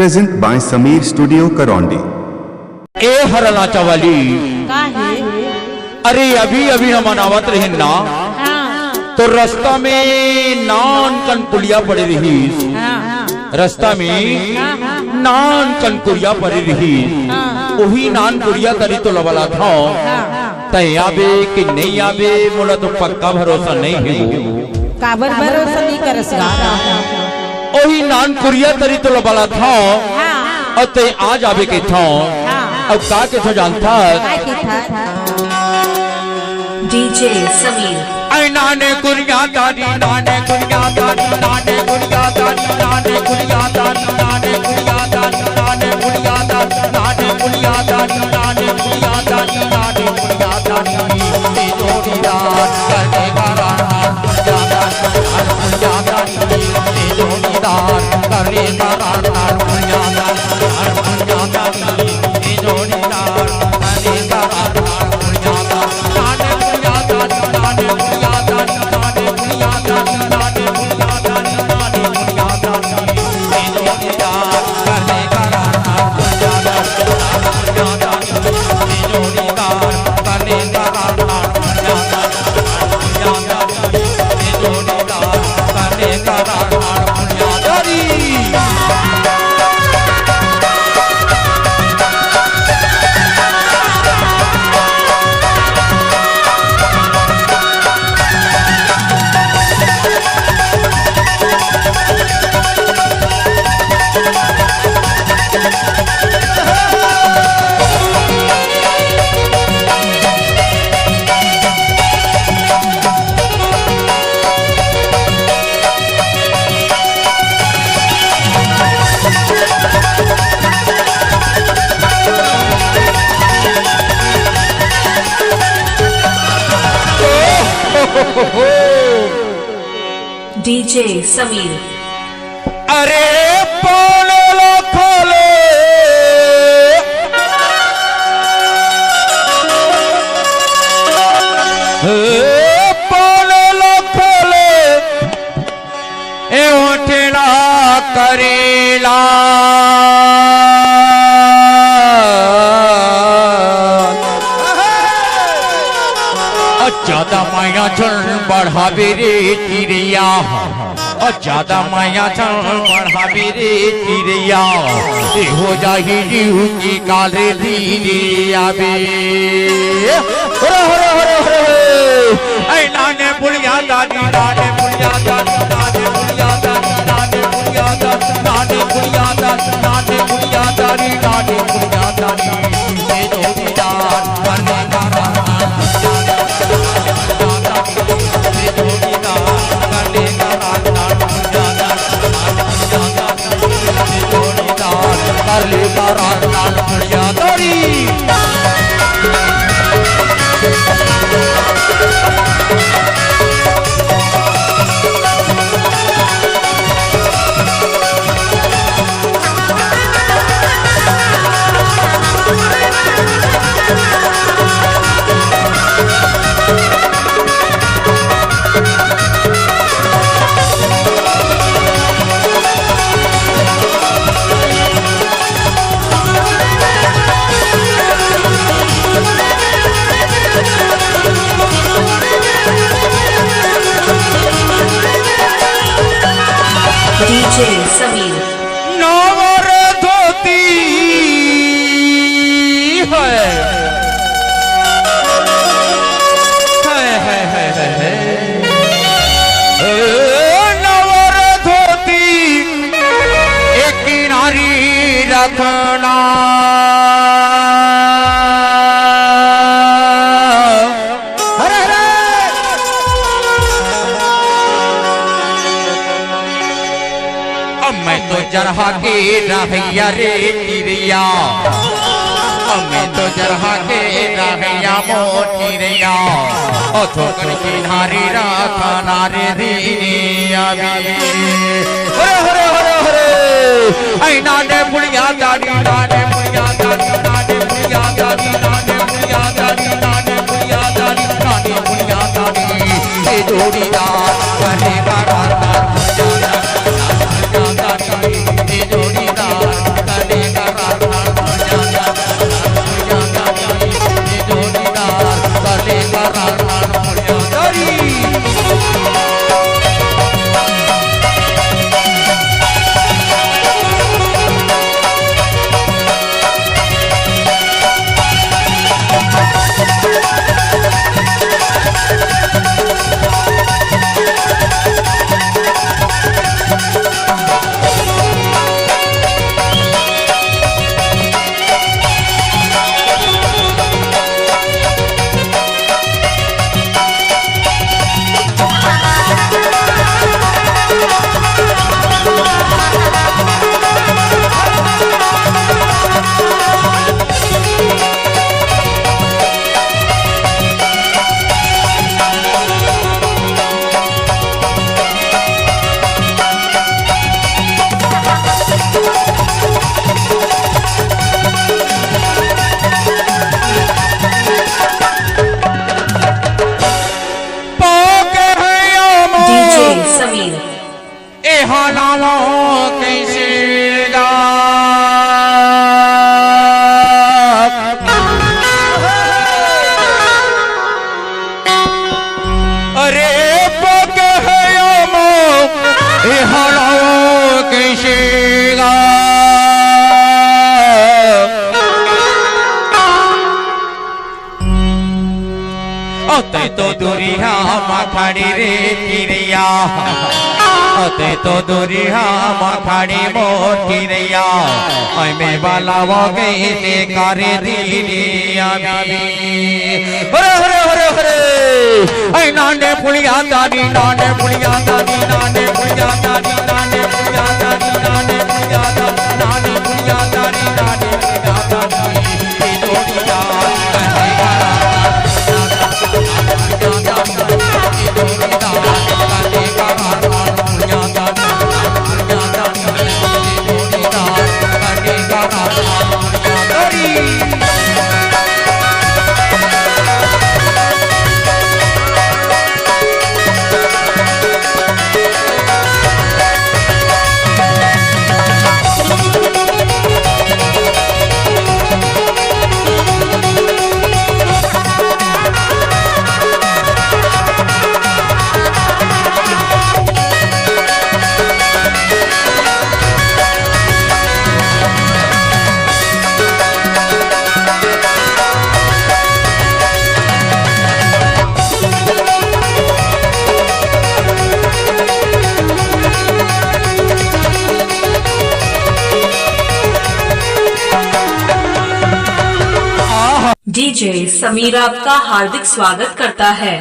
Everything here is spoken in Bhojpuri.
Present by Sameer studio Karaundi. ए हरला चवाली अरे अभी अभी हम अनावत रहे ना तो रास्ता में नान कनकुलिया पड़ी रही। रास्ता में नान कनकुलिया पड़ी रही। वही नान कुड़िया करी तो लवला था तय आवे कि नहीं आवे मोला तो पक्का भरोसा नहीं है। काबर भरोसा नहीं कर वही नान कुड़िया करी तो लवला था और तय आज आवे के था अब का के तो जानता डीजे समीर नाने कुड़िया दादी नाने कुड़िया दादी नाने कुड़िया दादी नाने कुड़िया दादी नाने कुड़िया दादी नाने कुड़िया दादी नाने कुड़िया दादी नाने कुड़िया दादी नाने कुड़िया दादी ते जोड़ीदार करने वाला कुड़िया दादी ते जोड़ीदार करने वाला कुड़िया दादी ते जोड़ीदार करने वाला कुड़िया दादी नाने कुड़िया दादी नाने कुड़िया दादी नाने कुड़िया दादी नाने कुड़िया दादी नाने कुड़िया दादी ते जोड़ीदार करने वाला कुड़िया दादी ते जोड़ीदार करने वाला कुड़िया दादी ते जोड़ीदार करने वाला कुड़िया दादी। डीजे समीर अरे पौने लो खोले पौने लो खोले ए उठना करेला ज्यादा माया चल बढ़ावे रे चिड़िया ज्यादा माया चल बढ़ावे रे चिड़िया हो जाही जीव की काले धीरे आवे नाने पुलिया दादी नाने पुलिया दादी नाने पुलिया दादी नाने पुलिया दादी नाने पुलिया दादी नाने पुलिया दादी नाने पुलिया दादी ते जोड़ीदार करने का डीजे समीर नवर धोती नवर धोती एक किनारी रखना जरहा के रहैया रे चिड़िया मैं तो जरहा के रहैया मोटिरिया ओ ठोकर की नारी राखा नारे धीरे आवे हरे हरे हरे हरे आई नाने पुलिया दादी नाने पुलिया दादी नाने पुलिया दादी नाने पुलिया दादी नाने पुलिया दादी नाने पुलिया दादी ते जोड़ीदार करने वाला जोड़ीदार ओते तो दूरिया मखाड़ी रे किरिया ओते तो दूरिया मखाड़ी मोर किरिया ओय में वाला वो गई ते करे दीनिया बीबी हरे हरे हरे हरे ऐ नाने पुलिया दादी नाने पुलिया दादी नाने पुलिया दादी नाने पुलिया दादी नाने पुलिया दादी नाने पुलिया दादी नाने पुलिया दादी ये दोरिया डीजे समीर आपका हार्दिक स्वागत करता है।